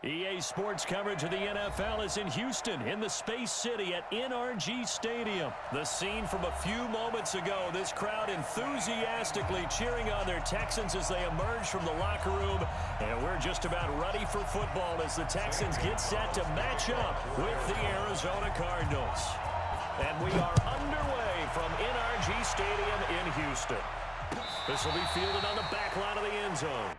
EA Sports coverage of the NFL is in Houston, in the Space City at NRG Stadium. The scene from a few moments ago, this crowd enthusiastically cheering on their Texans as they emerge from the locker room. And we're just about ready for football as the Texans get set to match up with the Arizona Cardinals. And we are underway from NRG Stadium in Houston. This will be fielded on the back line of the end zone.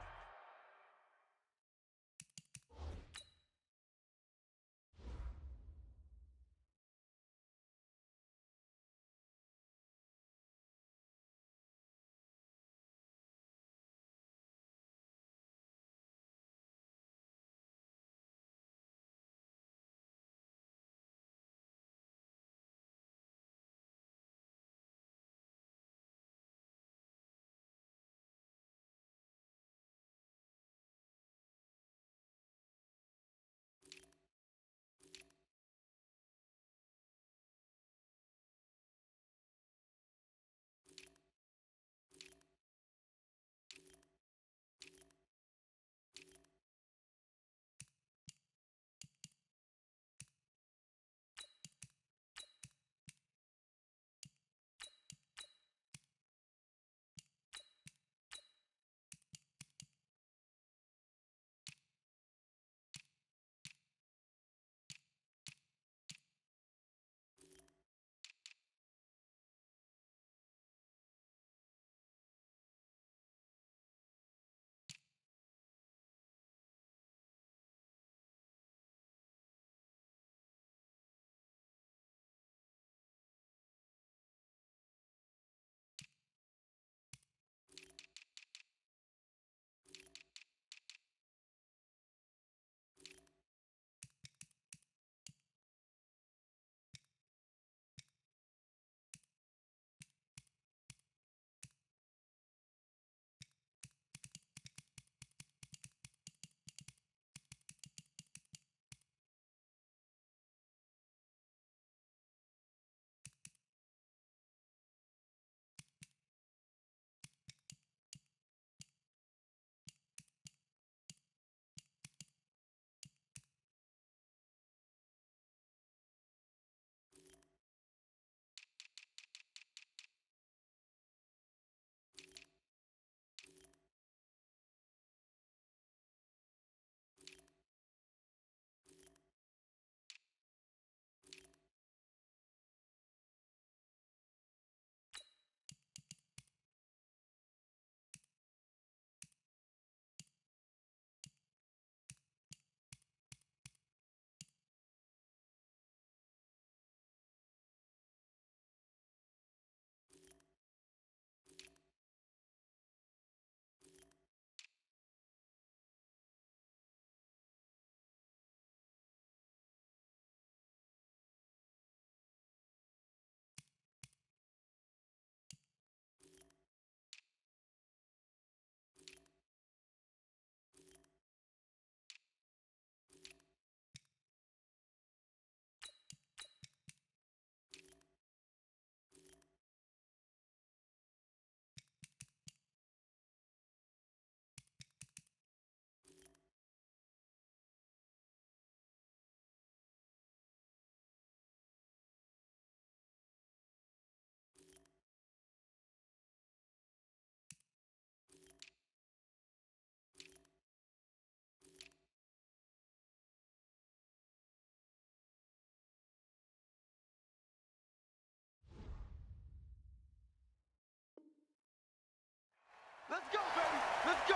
Let's go, baby. Let's go.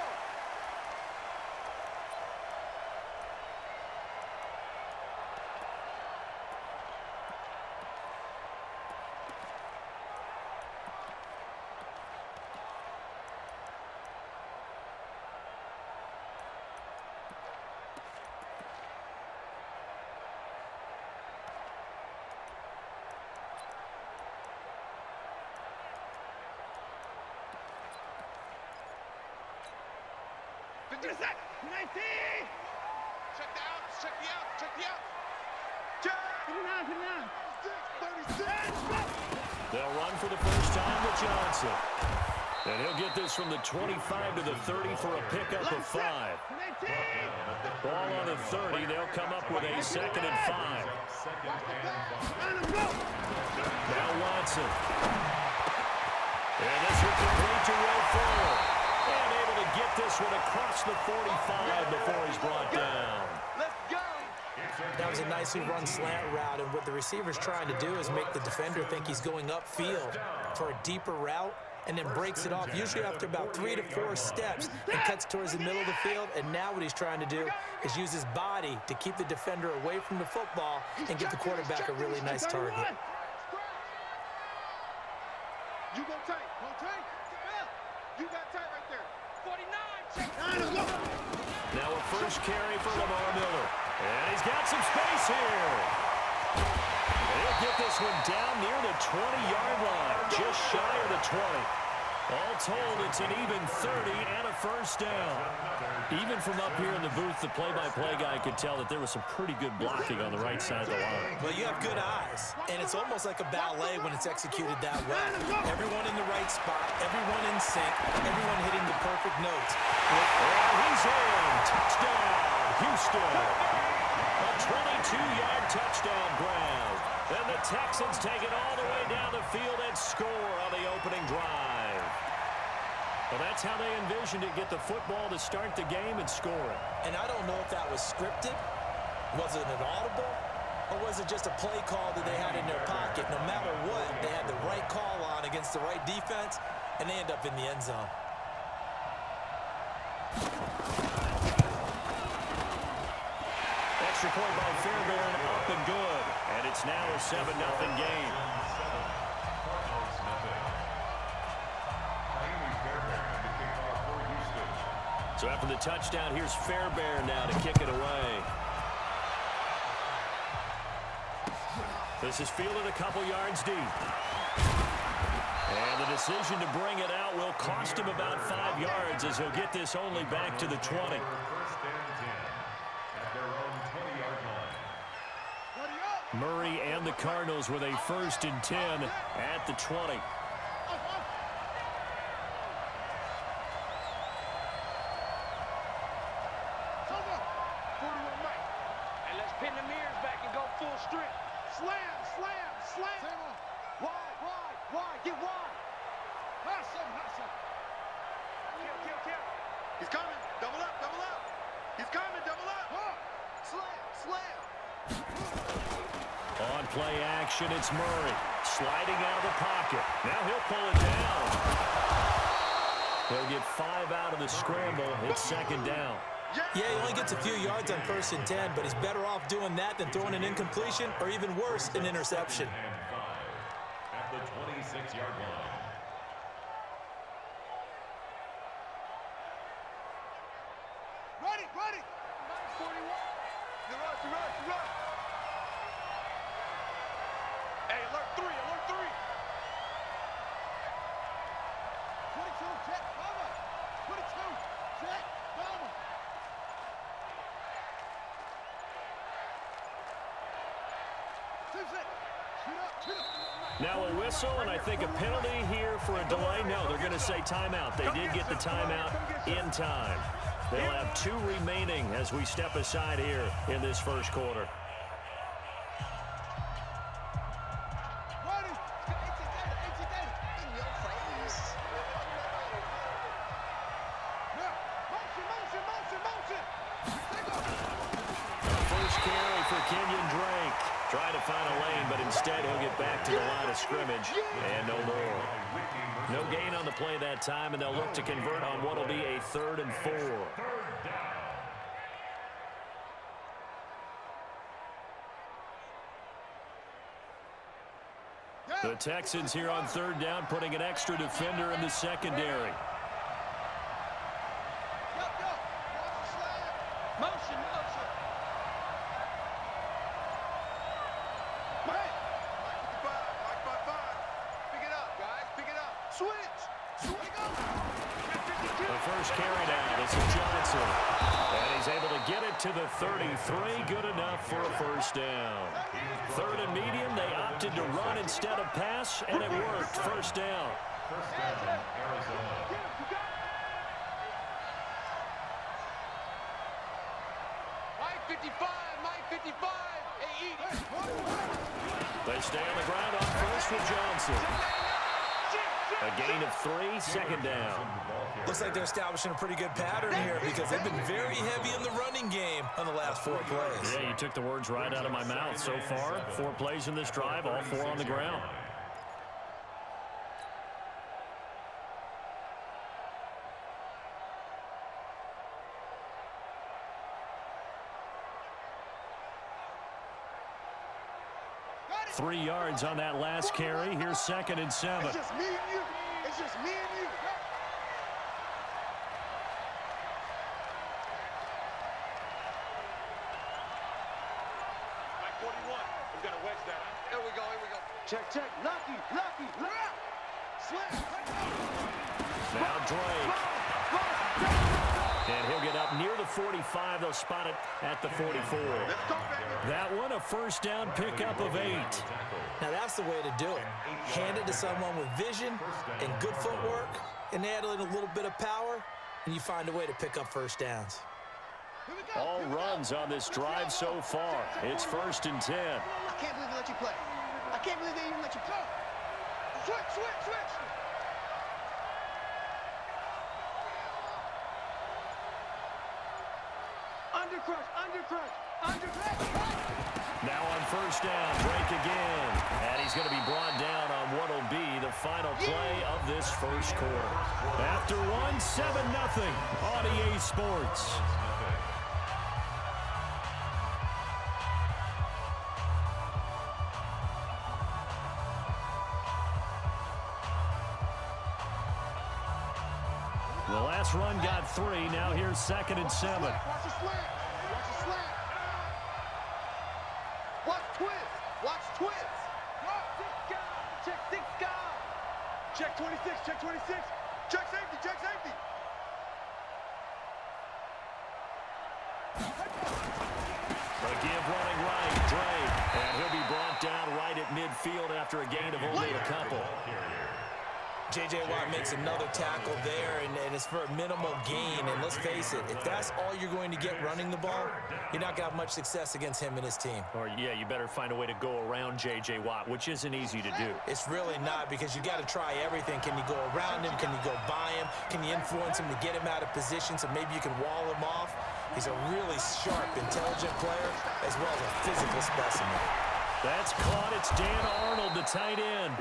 Check the out, check the out, check the out. Put it on. 36. They'll run for the first time with Johnson. And he'll get this from the 25 to the 30 for a pickup of 5. Ball on the 30. They'll come up with a 2nd and 5. Now Watson. And this will complete to Will Fuller. And able to get this one across the 45 before he's brought down. Let's go. That was a nicely run slant route, and what the receiver's trying to do is make the defender think he's going upfield for a deeper route, and then breaks it off, usually after about 3 to 4 steps, and cuts towards the middle of the field. And now what he's trying to do is use his body to keep the defender away from the football and give the quarterback a really nice target. You go tight. Go tight. You got tight right there. 49. Now a first carry for Lamar Miller. And he's got some space here. He'll get this one down near the 20-yard line, just shy of the 20. All told, it's an even 30 and a first down. Even from up here in the booth, the play-by-play guy could tell that there was some pretty good blocking on the right side of the line. Well, you have good eyes, and it's almost like a ballet when it's executed that way. Everyone in the right spot, everyone in sync, everyone hitting the perfect notes. And he's in. Touchdown, Houston. A 22-yard touchdown grab. And the Texans take it all the way down the field and score on the opening drive. Well, that's how they envisioned it, get the football to start the game and score it. And I don't know if that was scripted, was it an audible, or was it just a play call that they had in their pocket? No matter what, they had the right call on against the right defense, and they end up in the end zone. Extra point by Fairbairn, up and good. And it's now a 7-0 game. So after the touchdown, here's Fairbairn now to kick it away. This is fielded a couple yards deep. And the decision to bring it out will cost him about 5 yards as he'll get this only back to the 20. Murray and the Cardinals with a 1st and 10 at the 20. And let's pin the mirrors back and go full strength. Slam, slam, slam. Wide, get wide. Hustle. Kill. He's coming. Double up. He's coming, double up. Slam. On play action, it's Murray. Sliding out of the pocket. Now he'll pull it down. He'll get 5 out of the scramble. It's 2nd down. Yeah, he only gets a few yards on 1st and 10, but he's better off doing that than throwing an incompletion or even worse, an interception. At the 26-yard line. Ready. 41. You run. Hey, alert 3. 22, check, cover. 22, check, cover. Shoot up. Now a whistle, and I think a penalty here for a delay. No, they're going to say timeout. They did get the timeout in time. They'll have 2 remaining as we step aside here in this first quarter. Trying to find a lane, but instead he'll get back to the line of scrimmage and no more. No gain on the play that time, and they'll look to convert on what will be a 3rd and 4. The Texans here on 3rd down, putting an extra defender in the secondary. Motion. First carry down. This is Johnson. And he's able to get it to the 33. Good enough for a first down. 3rd and medium. They opted to run instead of pass, and it worked. First down. First down, Arizona. Mike 55, Mike 55. Hey, eat. They stay on the ground on first with Johnson. A gain of 3, second down. Looks like they're establishing a pretty good pattern here because they've been very heavy in the running game on the last 4 plays. Yeah, you took the words right out of my mouth. So far, 4 plays in this drive, all 4 on the ground. Got it. 3 yards on that last carry. Here's 2nd and 7. It's just me and you. It's just me and you. Mike 41. We've got to wedge that. Here we go, here we go. Check, check. Lucky, lucky, lucky. Slam. Now Drake. And he'll get up near the 45. They'll spot it at the 44. Let's go, baby. That one, a first down pickup of 8. Now that's the way to do it. Hand it to someone with vision and good footwork, and add in a little bit of power, and you find a way to pick up first downs. Here we go. All runs on this drive so far. It's 1st and 10. I can't believe they let you play. I can't believe they even let you play. Switch, switch, switch. Undercrush, undercrush, undercrush. Now on first down, Drake again. And he's going to be brought down on what will be the final play of this first quarter. After one, 7-0 on EA Sports. The last run got 3. Now here's 2nd and 7. Watch the slant. Watch the slant. Watch twist. Watch twist. Check 6 guys. Check 26. Check 26. Check safety. Check safety. The give running right, Drake. And he'll be brought down right at midfield after a gain of only a couple. J.J. Watt makes another tackle there, and it's for a minimal gain. And let's face it, if that's all you're going to get running the ball, you're not going to have much success against him and his team. Or, yeah, you better find a way to go around J.J. Watt, which isn't easy to do. It's really not, because you got to try everything. Can you go around him? Can you go by him? Can you influence him to get him out of position so maybe you can wall him off? He's a really sharp, intelligent player, as well as a physical specimen. That's caught. It's Dan Arnold, the tight end.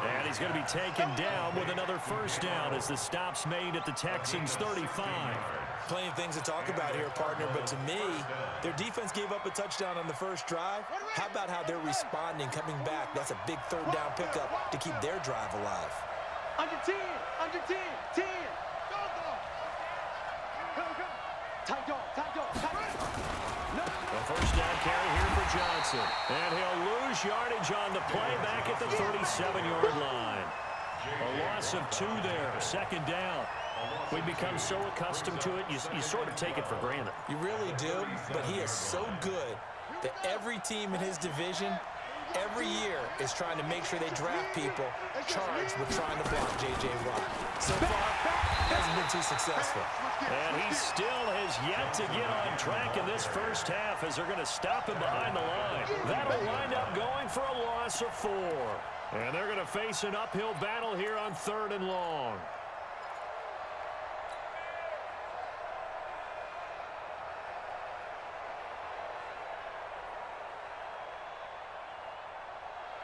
And he's going to be taken down with another first down as the stop's made at the Texans' 35. Plenty of things to talk about here, partner, but to me, their defense gave up a touchdown on the first drive. How about how they're responding, coming back? That's a big third down pickup to keep their drive alive. Under 10. Under 10. 10. Go, go. Go, go. Tight dog. Tight dog. Tight dog. The first down carry here for Johnson. And he'll lose yardage on the play back at the 37-yard line. A loss of 2 there, 2nd down. We become so accustomed to it, you sort of take it for granted. You really do, but he is so good that every team in his division, every year, is trying to make sure they draft people charged with trying to block J.J. Watt. So far, hasn't been too successful. And he still has yet to get on track in this first half as they're going to stop him behind the line. That'll wind up going for a loss of 4. And they're going to face an uphill battle here on 3rd and long.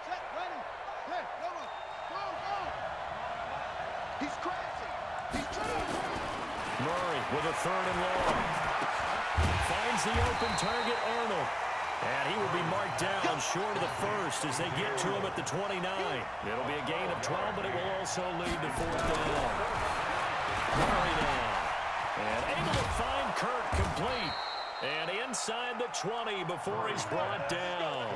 Check, ready. Hey, go, go. Go, go. He's crashing. He's trying. Murray with a 3rd and long. Finds the open target, Arnold. And he will be marked down short of the first as they get to him at the 29. It'll be a gain of 12, but it will also lead to 4th down. Murray now. And able to find Kirk complete. And inside the 20 before he's brought down.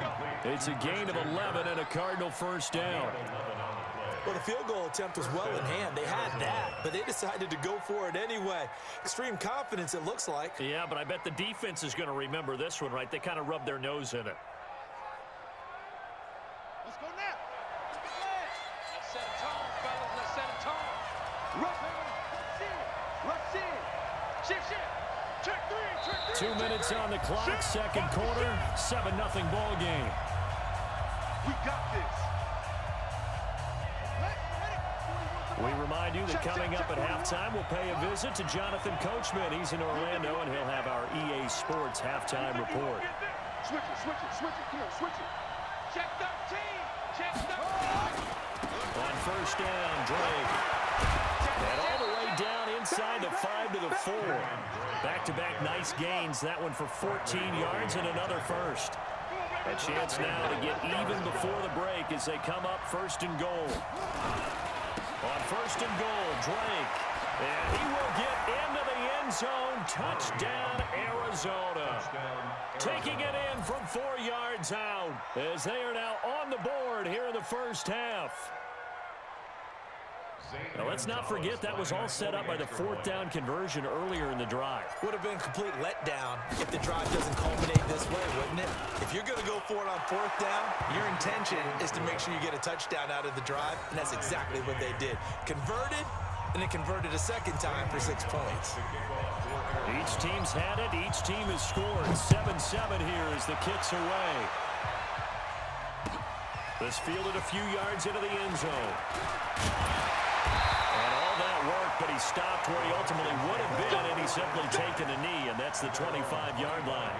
It's a gain of 11 and a Cardinal first down. Well, the field goal attempt was well in hand. They had that, but they decided to go for it anyway. Extreme confidence, it looks like. Yeah, but I bet the defense is going to remember this one, right? They kind of rubbed their nose in it. Let's go now. Let's set a tone, fellas. Let's set a Shift. Check three. 2 minutes on the clock, second quarter, 7-0 ball game. We got this. We remind you that coming up at halftime, we'll pay a visit to Jonathan Coachman. He's in Orlando, and he'll have our EA Sports halftime report. Switch it. Come on, switch it. Check 13. Check 13. On first down, Drake. And all the way down inside the 5 to the 4. Back-to-back nice gains. That one for 14 yards and another first. A chance now to get even before the break as they come up first and goal. On first and goal, Drake. And he will get into the end zone. Touchdown, Arizona. Taking it in from 4 yards out as they are now on the board here in the first half. Now, let's not forget that was all set up by the fourth down conversion earlier in the drive. Would have been a complete letdown if the drive doesn't culminate this way, wouldn't it? If you're going to go for it on fourth down, your intention is to make sure you get a touchdown out of the drive, and that's exactly what they did. Converted, and it converted a second time for 6 points. Each team's had it. Each team has scored. 7-7 here as the kick's away. This fielded a few yards into the end zone. And all that work, but he stopped where he ultimately would have been, and he's simply taken a knee, and that's the 25-yard line.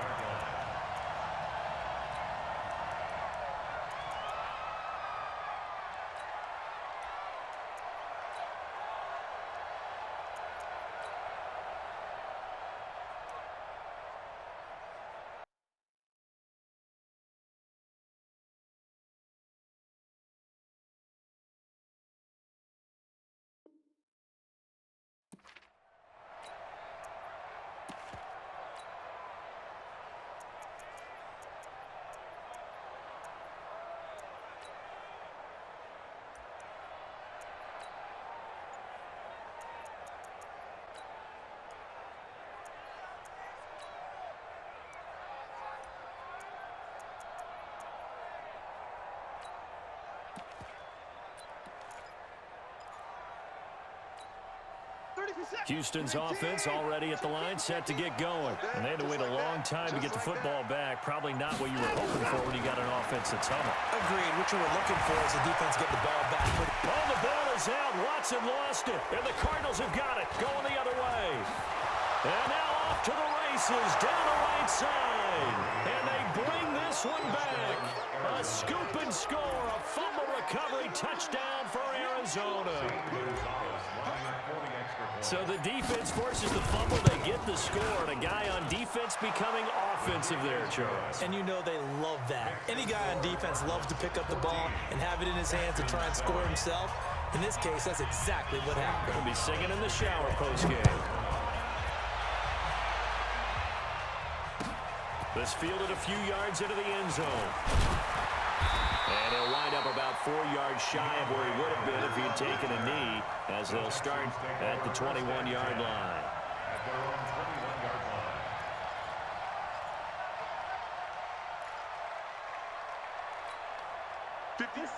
Houston's offense already at the line, set to get going. And they had to wait a long time to get the football back. Probably not what you were hoping for when you got an offense that's humming. Agreed. What you were looking for is the defense get the ball back. Oh, the ball is out. Watson lost it. And the Cardinals have got it. Going the other way. And now off to the races down the right side. And they bring this one back. A scoop and score. A fumble recovery touchdown for Arizona. So the defense forces the fumble. They get the score. And a guy on defense becoming offensive there, Charles. And you know they love that. Any guy on defense loves to pick up the ball and have it in his hands to try and score himself. In this case, that's exactly what happened. He'll be singing in the shower postgame. This fielded a few yards into the end zone. And he'll wind up about 4 yards shy of where he would have been if he had taken a knee, as they'll start at the 21-yard line.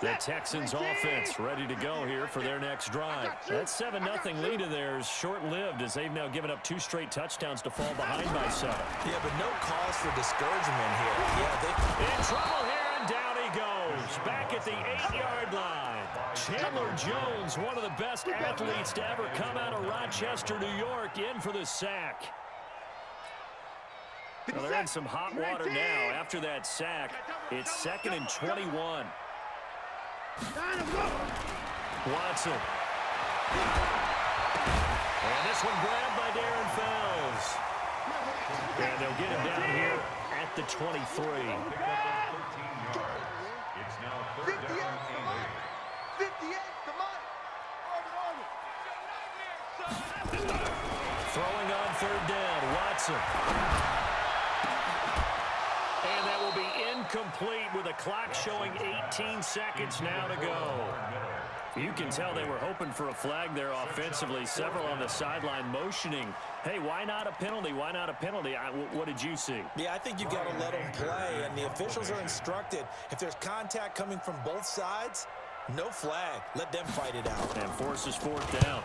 The Texans offense ready to go here for their next drive. That 7-0 lead of theirs short-lived as they've now given up 2 straight touchdowns to fall behind by 7. Yeah, but no cause for discouragement here. Yeah, in trouble here, and down he goes. Back at the 8-yard line. Chandler Jones, one of the best athletes to ever come out of Rochester, New York, in for the sack. Well, they're in some hot water now. After that sack, it's 2nd and 21. Watson. And this one grabbed by Darren Fells. And they'll get him down here at the 23. It's now 3rd down and 8. 58, come on. Throwing on 3rd down, Watson. And that will be incomplete with a clock showing 18 seconds now to go. You can tell they were hoping for a flag there offensively. Several on the sideline motioning. Hey, why not a penalty? Why not a penalty? What did you see? Yeah, I think you've got to let them play, and the officials are instructed. If there's contact coming from both sides, no flag. Let them fight it out. And forces 4th down.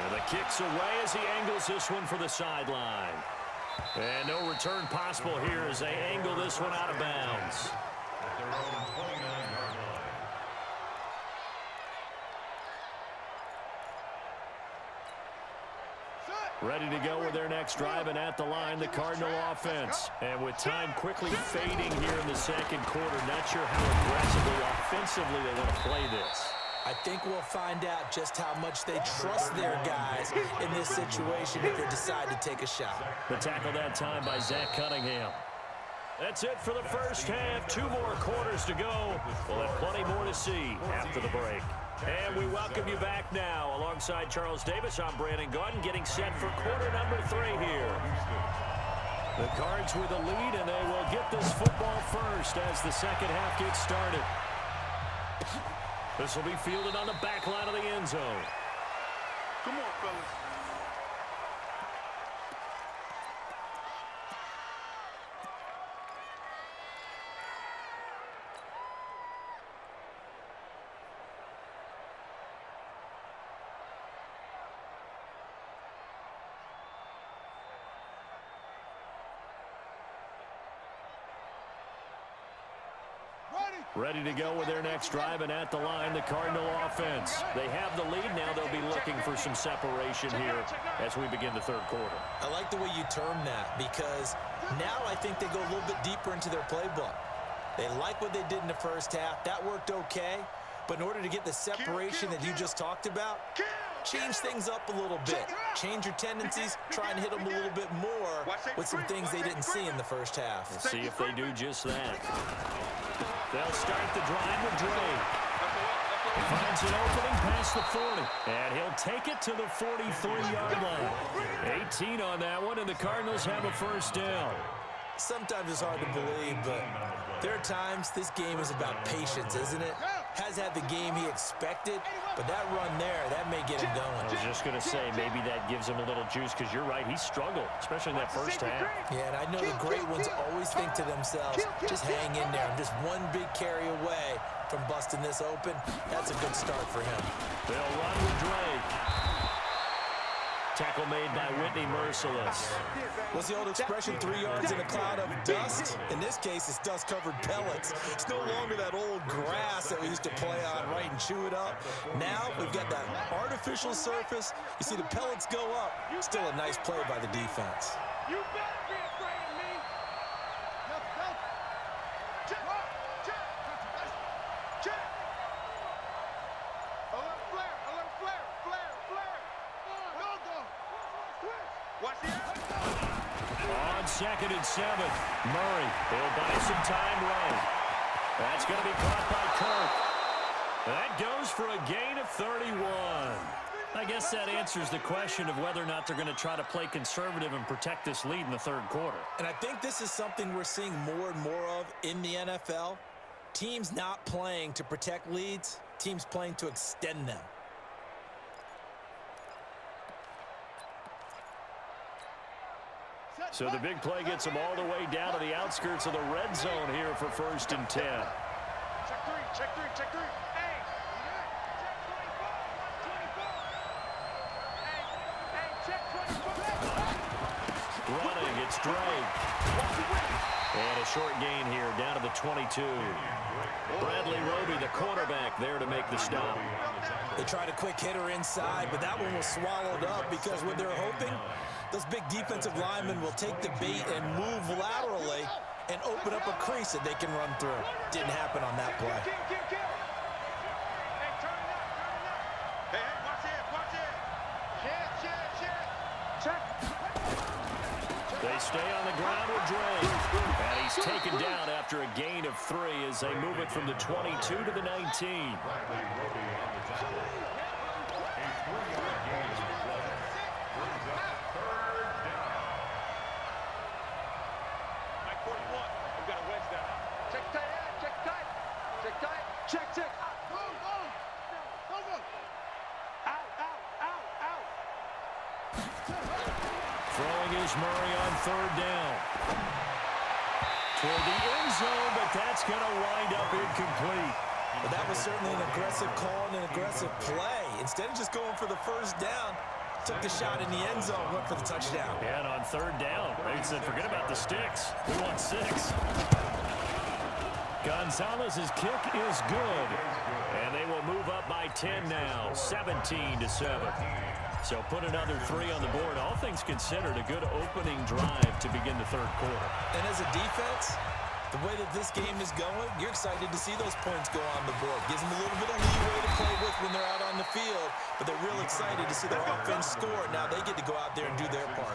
And the kick's away as he angles this one for the sideline. And no return possible here as they angle this one out of bounds. Ready to go with their next drive, and at the line, the Cardinal offense. And with time quickly fading here in the second quarter, not sure how aggressively, offensively they want to play this. I think we'll find out just how much they trust their guys in this situation if they decide to take a shot. The tackle that time by Zach Cunningham. That's it for the first half. 2 more quarters to go. We'll have plenty more to see after the break. And we welcome you back now. Alongside Charles Davis, I'm Brandon Gaudin, getting set for quarter number 3 here. The Cards with a lead, and they will get this football first as the second half gets started. This will be fielded on the back line of the end zone. Come on, fellas. Ready to go with their next drive, and at the line, the Cardinal offense. They have the lead. Now they'll be looking for some separation here as we begin the third quarter. I like the way you term that, because now I think they go a little bit deeper into their playbook. They like what they did in the first half. That worked okay. But in order to get the separation that you just talked about, change things up a little bit. Change your tendencies, try and hit them a little bit more with some things they didn't see in the first half. We'll see if they do just that. They'll start the drive with Dre. He finds an opening past the 40, and he'll take it to the 43-yard line. 18 on that one, and the Cardinals have a first down. Sometimes it's hard to believe, but there are times this game is about patience, isn't it? Has had the game he expected, but that run there, that may get him going. I was just going to say, maybe that gives him a little juice, because you're right, he struggled, especially in that first half. Yeah, and I know the great ones always think to themselves, just hang in there. I'm just one big carry away from busting this open. That's a good start for him. They'll run with Drake. Tackle made by Whitney Merciless. What's the old expression, 3 yards in a cloud of dust? In this case, it's dust-covered pellets. It's no longer that old grass that we used to play on, right, and chew it up. Now we've got that artificial surface. You see the pellets go up. Still a nice play by the defense. You better be afraid of me. On 2nd and 7, Murray will buy some time running. That's going to be caught by Kirk. That goes for a gain of 31. I guess that answers the question of whether or not they're going to try to play conservative and protect this lead in the third quarter. And I think this is something we're seeing more and more of in the NFL. Teams not playing to protect leads, teams playing to extend them. So the big play gets them all the way down to the outskirts of the red zone here for 1st and 10. Check three, check three, check three. Hey, check 24. Running, it's Drake. And a short gain here down to the 22. Bradley Roby, the quarterback, there to make the stop. They tried a quick hitter inside, but that one was swallowed up because what they're hoping, those big defensive linemen will take the bait and move laterally and open up a crease that they can run through. Didn't happen on that play. Hey, turn it up. Hey, watch it. Check. They stay on the ground with Drake. And he's taken down after a gain of 3 as they move it from the 22 to the 19. Check. Out. Throwing is Murray on 3rd down. Toward the end zone, but that's going to wind up incomplete. But that was certainly an aggressive call and an aggressive play. Instead of just going for the first down, took the shot in the end zone, went for the touchdown. And on third down, they said, forget about the sticks. We want 6. Gonzalez's kick is good. And they will move up by 10 now, 17-7. So put another 3 on the board. All things considered, a good opening drive to begin the third quarter. And as a defense, the way that this game is going, you're excited to see those points go on the board. Gives them a little bit of leeway to play with when they're out on the field, but they're real excited to see their offense score. Now they get to go out there and do their part.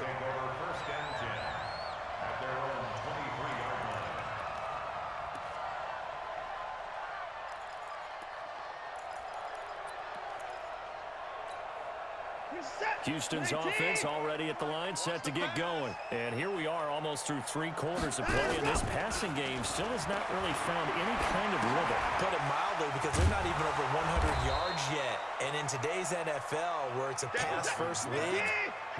Houston's offense already at the line, set to get going. And here we are almost through 3 quarters of play, and this passing game still has not really found any kind of rhythm. Put it mildly, because they're not even over 100 yards yet. And in today's NFL, where it's a pass-first league,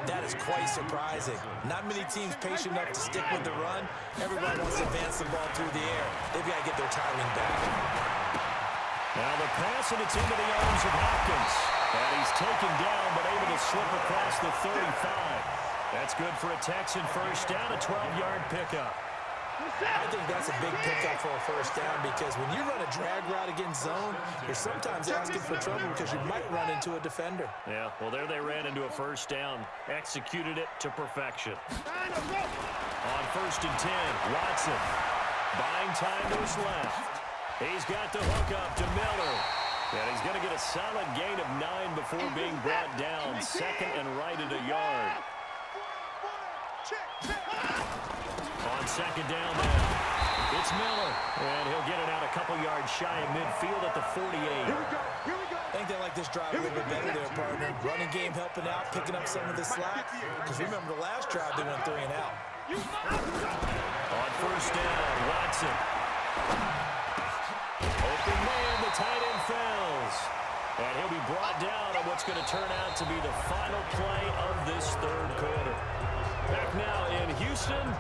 that is quite surprising. Not many teams patient enough to stick with the run. Everybody wants to advance the ball through the air. They've got to get their timing back. Now the pass, and it's into the arms of Hopkins. And he's taken down, but able to slip across the 35. That's good for a Texan first down, a 12-yard pickup. I think that's a big pickup for a first down, because when you run a drag route against zone, you're sometimes asking for trouble because you might run into a defender. Yeah, well, there they ran into a first down. Executed it to perfection. On 1st and 10, Watson. Buying time to his left. He's got the hook up to Miller. And he's going to get a solid gain of 9 before being brought down. 2nd and right at a yard. On 2nd down now, it's Miller. And he'll get it out a couple yards shy of midfield at the 48. Here we go. I think they like this drive a little bit better there, partner. Running game helping out, picking up some of the slack. Because remember, the last drive they went 3 and out. On 1st down, Watson. Open man, the tight end fails. And he'll be brought down on what's going to turn out to be the final play of this third quarter. Back now in Houston,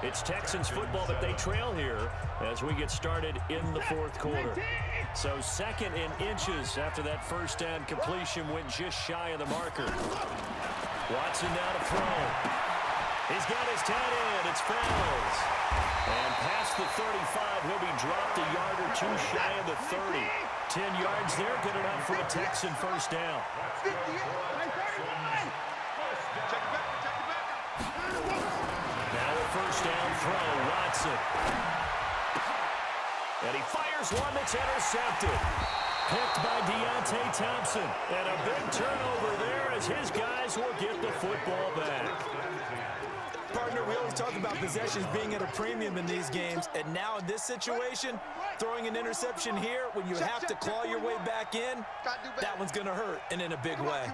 it's Texans football, but they trail here as we get started in the 4th quarter. So 2nd and inches after that first down completion went just shy of the marker. Watson now to throw. He's got his tight end. It's Fells. And past the 35, he'll be dropped a yard or 2 shy of the 30. 10 yards there, good enough for a Texan first down. Now a first down throw, Watson. And he fires one that's intercepted. Picked by Deontay Thompson. And a big turnover there as his guys will get the football back. Partner, we always talk about possessions being at a premium in these games, and now in this situation, throwing an interception here when you have to claw your way back in, that one's going to hurt, and in a big way.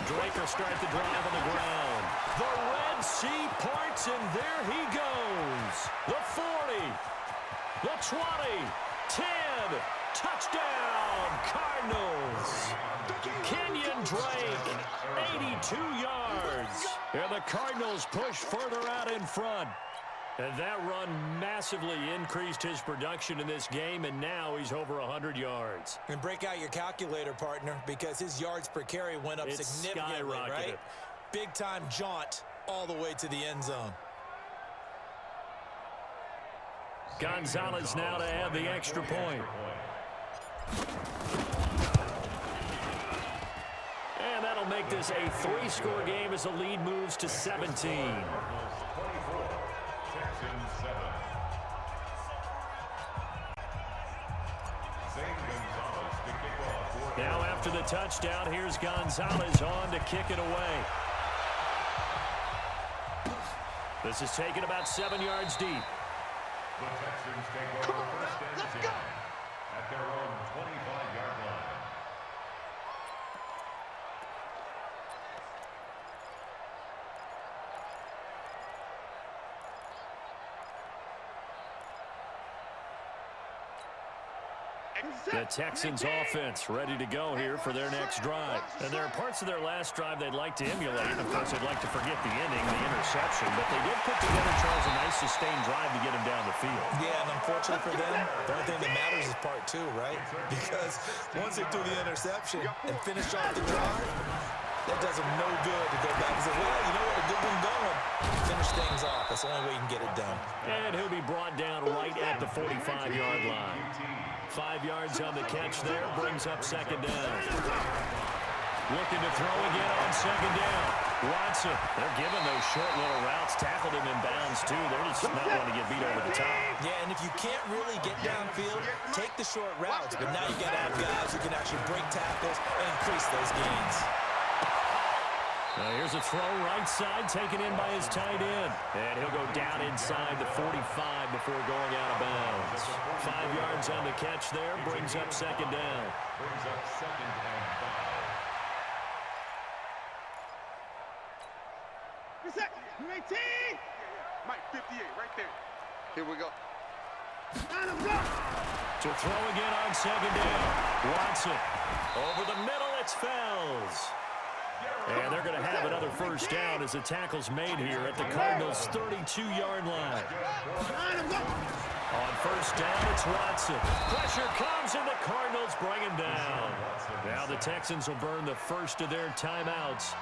Drake will start the drive on the ground. The Red Sea parts, and there he goes. The 40, the 20, 10, touchdown, Cardinals. Kenyon Drake, 82 yards. And the Cardinals push further out in front. And that run massively increased his production in this game, and now he's over 100 yards. And break out your calculator, partner, because his yards per carry went up significantly, right? Big-time jaunt all the way to the end zone. Gonzalez now to add the extra point. And that'll make this a 3-score game as the lead moves to 17. Now after the touchdown, here's Gonzalez on to kick it away. This is taken about 7 yards deep. The Texans take over first and 10 at their own 25-yard line. The Texans offense ready to go here for their next drive. And there are parts of their last drive they'd like to emulate. Of course, they'd like to forget the inning, the interception. But they did put together, Charles, a nice sustained drive to get him down the field. Yeah, and unfortunately for them, the only thing that matters is part two, right? Because once they threw the interception and finished off the drive, that does them no good to go back and say, well, you know what, a good one going. Finish things off. That's the only way you can get it done. And he'll be brought down right at the 45-yard line. 5 yards on the catch there, brings up second down. Looking to throw again on second down. Watson, they're giving those short little routes, tackled him in bounds too. They're just not wanting to get beat over the top. Yeah, and if you can't really get downfield, take the short routes. But now you got to have guys who can actually break tackles and increase those gains. Now here's a throw right side taken in by his tight end. And he'll go down inside the 45 before going out of bounds. 5 yards on the catch there, brings up second down. Brings up second and 5. Mike, 58, right there. Here we go. To throw again on second down. Watson. Over the middle, it's Fells. And they're going to have another first down as the tackle's made here at the Cardinals' 32-yard line. On first down, it's Watson. Pressure comes, and the Cardinals bring him down. Now the Texans will burn the first of their timeouts.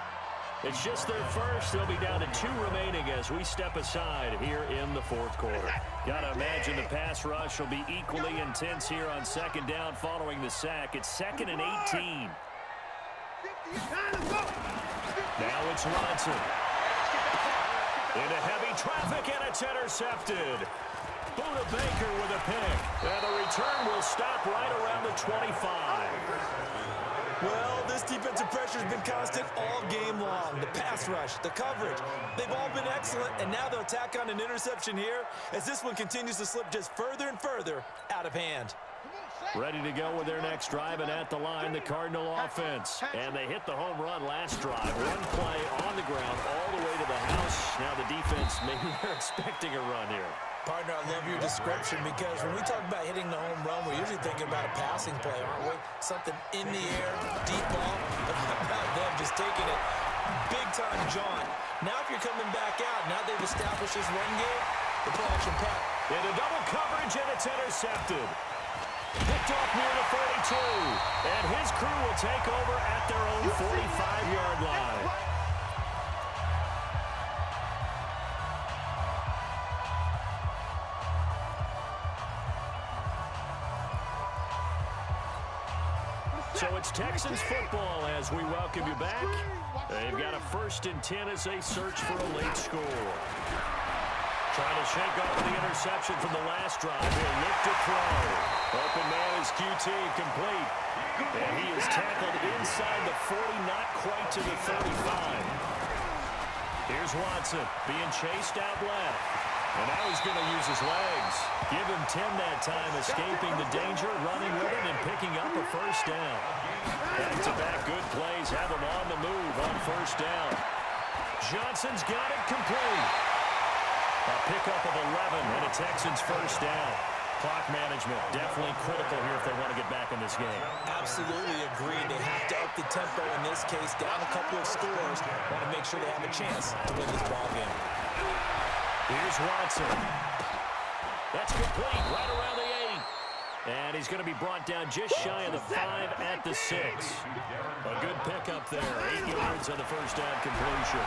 It's just their first. They'll be down to 2 remaining as we step aside here in the fourth quarter. Got to imagine the pass rush will be equally intense here on second down following the sack. It's 2nd and 18. Now it's Watson. Into heavy traffic, and it's intercepted. Buda Baker with a pick. And the return will stop right around the 25. Well, this defensive pressure has been constant all game long. The pass rush, the coverage, they've all been excellent, and now they'll tack on an interception here as this one continues to slip just further and further out of hand. Ready to go with their next drive, and at the line, the Cardinal offense. And they hit the home run last drive. One play on the ground all the way to the house. Now the defense, maybe they're expecting a run here. Partner, I love your description because when we talk about hitting the home run, we're usually thinking about a passing play, aren't we? Something in the air, deep ball. But how about them just taking it big-time jaunt? Now if you're coming back out, now they've established this run game, the play-action pass. Into double coverage, and it's intercepted. Picked off near the 42. And his crew will take over at their own 45-yard line. So it's Texans football as we welcome you back. They've got a 1st and 10 as they search for a late score. Trying to shake off the interception from the last drive. He'll look to throw. Open man is QT, complete. And he is tackled inside the 40, not quite to the 35. Here's Watson being chased out left. And now he's going to use his legs. Give him 10 that time, escaping the danger, running with it, and picking up a first down. Back-to-back good plays have him on the move on first down. Johnson's got it complete. A pickup of 11 and a Texans first down. Clock management definitely critical here if they want to get back in this game. Absolutely agreed. They have to up the tempo in this case, down a couple of scores. Want to make sure they have a chance to win this ball game. Here's Watson. That's complete right around the 8. And he's going to be brought down just shy of the 5 at the 6. A good pickup there. 8 yards on the first down completion.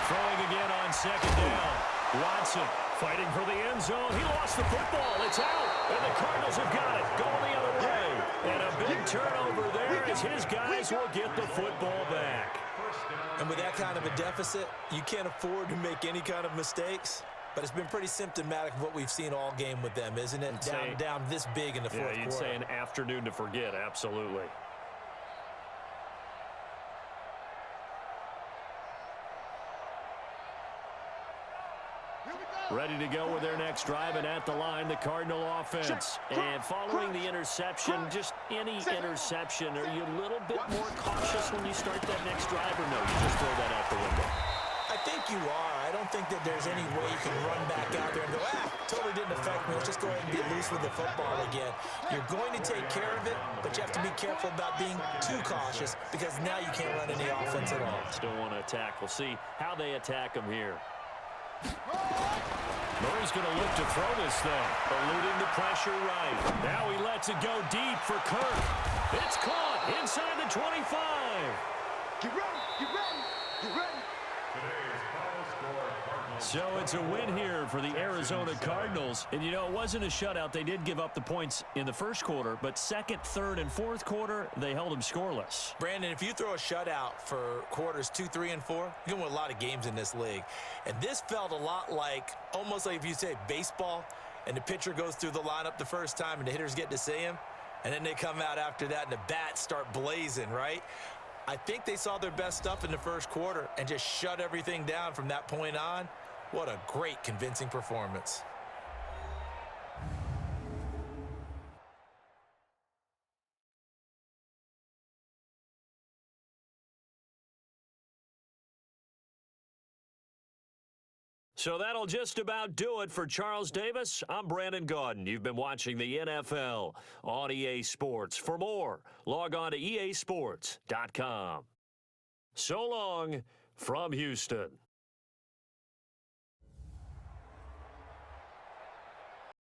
Throwing again on second down. Watson fighting for the end zone. He lost the football. It's out. And the Cardinals have got it. Going the other way. And a big turnover there as his guys will get the football back. And with that kind of a deficit, you can't afford to make any kind of mistakes. But it's been pretty symptomatic of what we've seen all game with them, isn't it? Down this big in the fourth quarter. Yeah, you'd say an afternoon to forget. Absolutely. Ready to go with their next drive, and at the line, the Cardinal offense. And following the interception, just any interception, are you a little bit more cautious when you start that next drive, or no, you just throw that out the window? I think you are. I don't think that there's any way you can run back out there and go, totally didn't affect me. Let's just go ahead and be loose with the football again. You're going to take care of it, but you have to be careful about being too cautious because now you can't run any offense at all. Still want to attack. We'll see how they attack him here. Murray's going to look to throw this thing, eluding the pressure right. Now he lets it go deep for Kirk. It's caught inside the 25. Get ready, get ready, get ready. Today's final score, Cardinals. So it's a win here for the Arizona Cardinals. And, you know, it wasn't a shutout. They did give up the points in the first quarter, but second, third, and fourth quarter, they held them scoreless. Brandon, if you throw a shutout for quarters 2, 3, and 4, you're going to win a lot of games in this league. And this felt a lot like, almost like if you say baseball, and the pitcher goes through the lineup the first time and the hitters get to see him, and then they come out after that and the bats start blazing, right? I think they saw their best stuff in the first quarter and just shut everything down from that point on. What a great, convincing performance. So that'll just about do it for Charles Davis. I'm Brandon Gaudin. You've been watching the NFL on EA Sports. For more, log on to easports.com. So long from Houston.